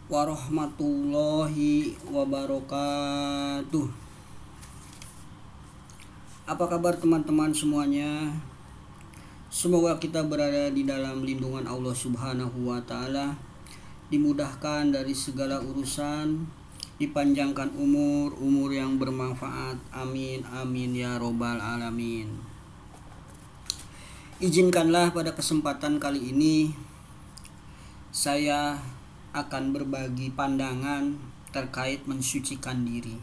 warahmatullahi wabarakatuh. Apa kabar teman-teman semuanya? Semoga kita berada di dalam lindungan Allah Subhanahu wa taala, dimudahkan dari segala urusan, dipanjangkan umur yang bermanfaat. Amin amin ya robbal alamin. Izinkanlah pada kesempatan kali ini saya akan berbagi pandangan terkait mensucikan diri.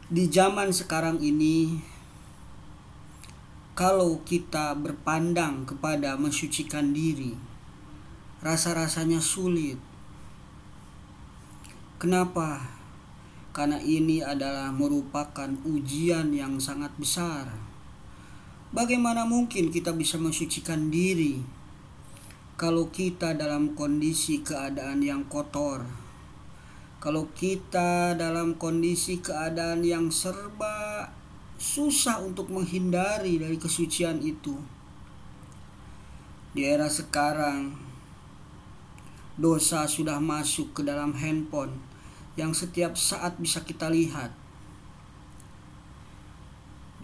Di zaman sekarang ini, kalau kita berpandang kepada mensucikan diri, rasa-rasanya sulit. Kenapa? Karena ini adalah merupakan ujian yang sangat besar. Bagaimana mungkin kita bisa mensucikan diri kalau kita dalam kondisi keadaan yang kotor? Kalau kita dalam kondisi keadaan yang serba susah untuk menghindari dari kesucian itu. Di era sekarang, dosa sudah masuk ke dalam handphone yang setiap saat bisa kita lihat.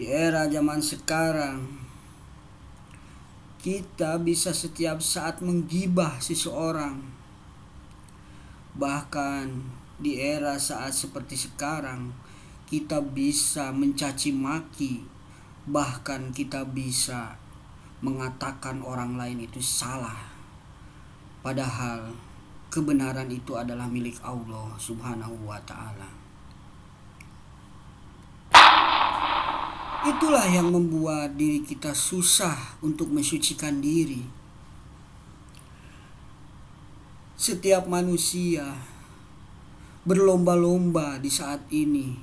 Di era zaman sekarang, kita bisa setiap saat menggibah seseorang. Bahkan di era saat seperti sekarang, kita bisa mencaci maki, bahkan kita bisa mengatakan orang lain itu salah. Padahal kebenaran itu adalah milik Allah Subhanahu wa taala. Itulah yang membuat diri kita susah untuk mensucikan diri. Setiap manusia berlomba-lomba di saat ini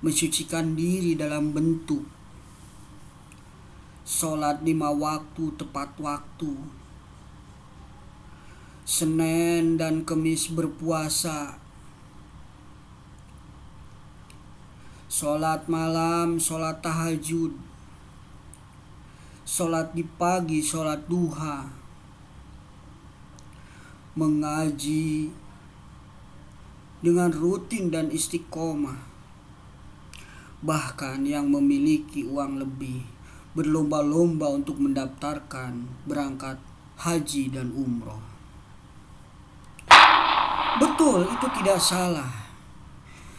mensucikan diri dalam bentuk sholat 5 waktu tepat waktu, Senin dan Kemis berpuasa, sholat malam, sholat tahajud, sholat di pagi, sholat duha, mengaji dengan rutin dan istiqomah. Bahkan yang memiliki uang lebih berlomba-lomba untuk mendaftarkan berangkat haji dan umroh. Betul, itu tidak salah.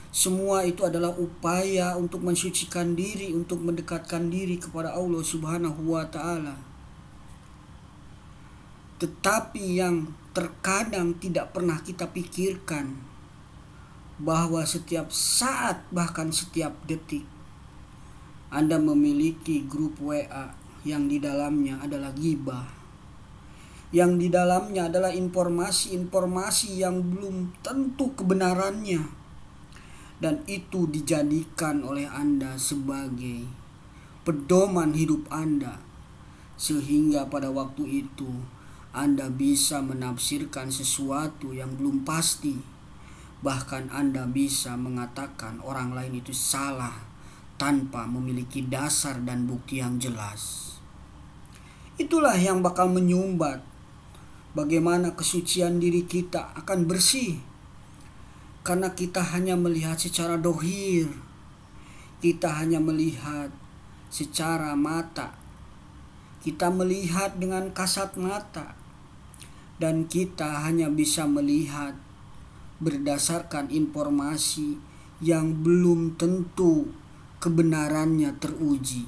Semua itu adalah upaya untuk mensucikan diri, untuk mendekatkan diri kepada Allah Subhanahu wa taala. Tetapi yang terkadang tidak pernah kita pikirkan, bahwa setiap saat, bahkan setiap detik, Anda memiliki grup WA yang di dalamnya adalah ghibah, yang di dalamnya adalah informasi-informasi yang belum tentu kebenarannya, dan itu dijadikan oleh Anda sebagai pedoman hidup Anda, sehingga pada waktu itu Anda bisa menafsirkan sesuatu yang belum pasti. Bahkan Anda bisa mengatakan orang lain itu salah tanpa memiliki dasar dan bukti yang jelas. Itulah yang bakal menyumbat bagaimana kesucian diri kita akan bersih. Karena kita hanya melihat secara dohir, kita hanya melihat secara mata, kita melihat dengan kasat mata, dan kita hanya bisa melihat berdasarkan informasi yang belum tentu kebenarannya teruji.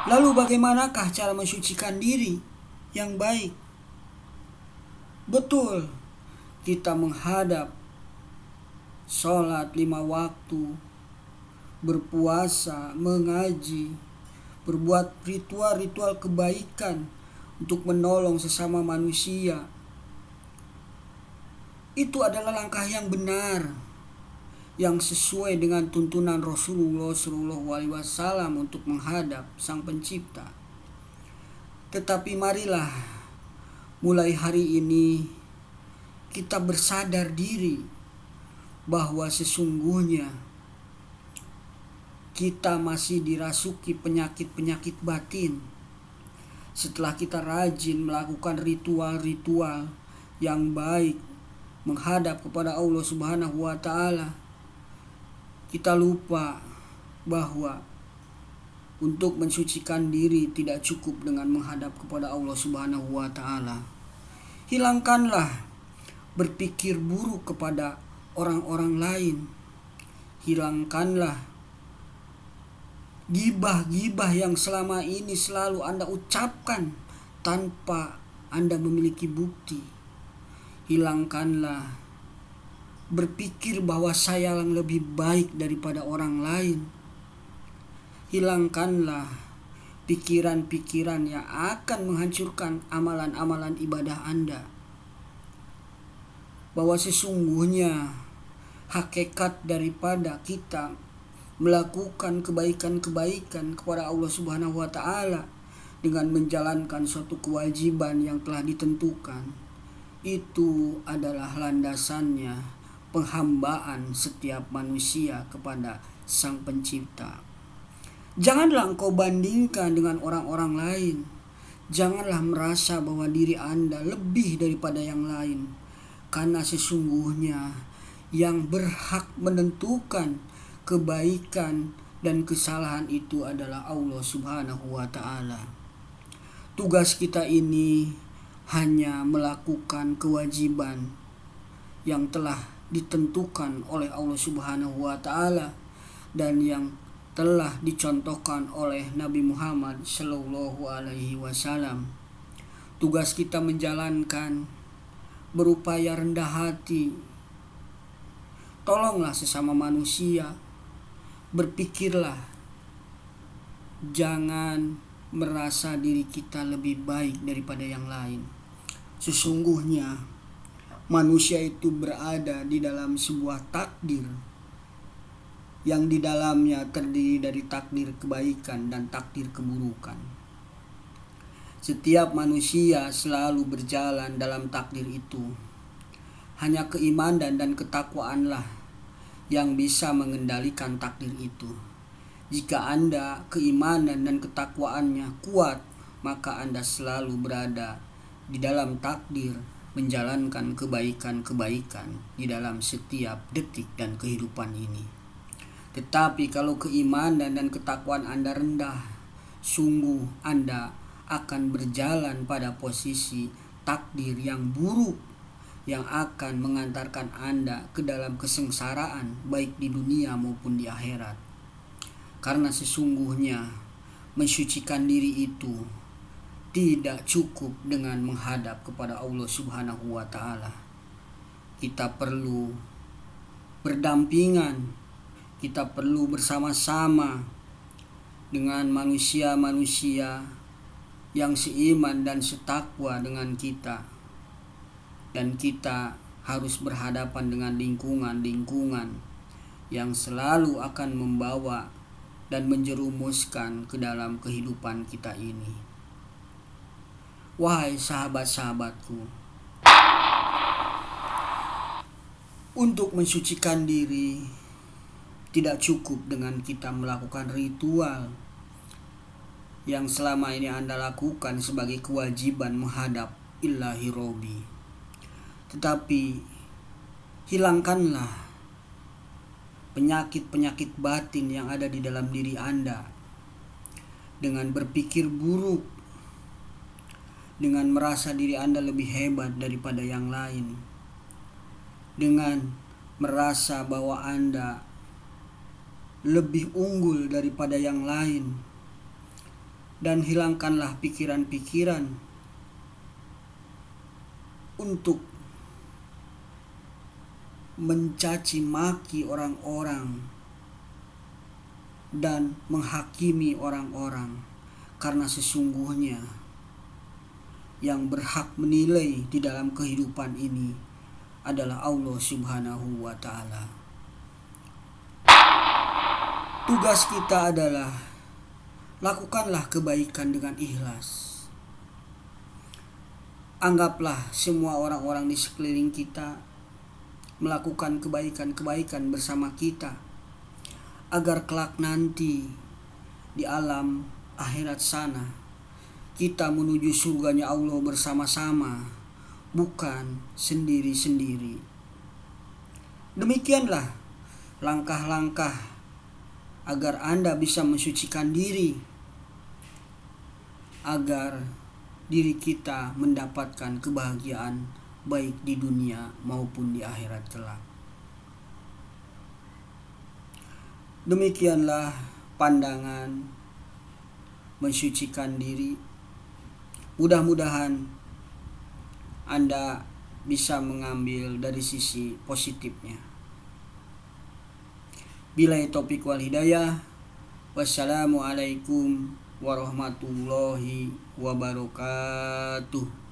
Lalu bagaimanakah cara mensucikan diri yang baik? Betul, kita menghadap sholat 5 waktu, berpuasa, mengaji, berbuat ritual-ritual kebaikan untuk menolong sesama manusia. Itu adalah langkah yang benar, yang sesuai dengan tuntunan Rasulullah SAW untuk menghadap Sang Pencipta. Tetapi marilah mulai hari ini kita bersadar diri bahwa sesungguhnya kita masih dirasuki penyakit-penyakit batin. Setelah kita rajin melakukan ritual-ritual yang baik menghadap kepada Allah Subhanahu wa taala, kita lupa bahwa untuk mensucikan diri tidak cukup dengan menghadap kepada Allah Subhanahu wa taala. Hilangkanlah berpikir buruk kepada orang-orang lain. Hilangkanlah gibah-gibah yang selama ini selalu Anda ucapkan tanpa Anda memiliki bukti. Hilangkanlah berpikir bahwa saya yang lebih baik daripada orang lain. Hilangkanlah pikiran-pikiran yang akan menghancurkan amalan-amalan ibadah Anda. Bahwa sesungguhnya hakikat daripada kita melakukan kebaikan-kebaikan kepada Allah Subhanahu wa taala dengan menjalankan suatu kewajiban yang telah ditentukan, itu adalah landasannya penghambaan setiap manusia kepada Sang Pencipta. Janganlah engkau bandingkan dengan orang-orang lain. Janganlah merasa bahwa diri Anda lebih daripada yang lain, karena sesungguhnya yang berhak menentukan kebaikan dan kesalahan itu adalah Allah Subhanahu wa taala. Tugas kita ini hanya melakukan kewajiban yang telah ditentukan oleh Allah Subhanahu wa taala dan yang telah dicontohkan oleh Nabi Muhammad sallallahu alaihi wasallam. Tugas kita menjalankan, berupaya rendah hati. Tolonglah sesama manusia. Berpikirlah, jangan merasa diri kita lebih baik daripada yang lain. Sesungguhnya manusia itu berada di dalam sebuah takdir yang di dalamnya terdiri dari takdir kebaikan dan takdir keburukan. Setiap manusia selalu berjalan dalam takdir itu. Hanya keimanan dan ketakwaanlah yang bisa mengendalikan takdir itu. Jika Anda keimanan dan ketakwaannya kuat, maka Anda selalu berada di dalam takdir menjalankan kebaikan-kebaikan di dalam setiap detik dan kehidupan ini. Tetapi kalau keimanan dan ketakwaan Anda rendah, sungguh Anda akan berjalan pada posisi takdir yang buruk yang akan mengantarkan Anda ke dalam kesengsaraan baik di dunia maupun di akhirat. Karena sesungguhnya mensucikan diri itu tidak cukup dengan menghadap kepada Allah Subhanahu wa taala. Kita perlu berdampingan, kita perlu bersama-sama dengan manusia-manusia yang seiman dan setakwa dengan kita. Dan kita harus berhadapan dengan lingkungan-lingkungan yang selalu akan membawa dan menjerumuskan ke dalam kehidupan kita ini. Wahai sahabat-sahabatku, untuk mensucikan diri tidak cukup dengan kita melakukan ritual yang selama ini Anda lakukan sebagai kewajiban menghadap Ilahi Robi. Tetapi hilangkanlah penyakit-penyakit batin yang ada di dalam diri Anda dengan berpikir buruk, dengan merasa diri Anda lebih hebat daripada yang lain, dengan merasa bahwa Anda lebih unggul daripada yang lain. Dan hilangkanlah pikiran-pikiran untuk mencaci maki orang-orang dan menghakimi orang-orang, karena sesungguhnya yang berhak menilai di dalam kehidupan ini adalah Allah Subhanahu wa taala. Tugas kita adalah lakukanlah kebaikan dengan ikhlas. Anggaplah semua orang-orang di sekeliling kita melakukan kebaikan-kebaikan bersama kita, agar kelak nanti di alam akhirat sana kita menuju surganya Allah bersama-sama, bukan sendiri-sendiri. Demikianlah langkah-langkah agar Anda bisa mensucikan diri, agar diri kita mendapatkan kebahagiaan baik di dunia maupun di akhirat kelak. Demikianlah pandangan mensucikan diri. Mudah-mudahan Anda bisa mengambil dari sisi positifnya. Billahi taufiq wal hidayah. Wassalamualaikum warahmatullahi wabarakatuh.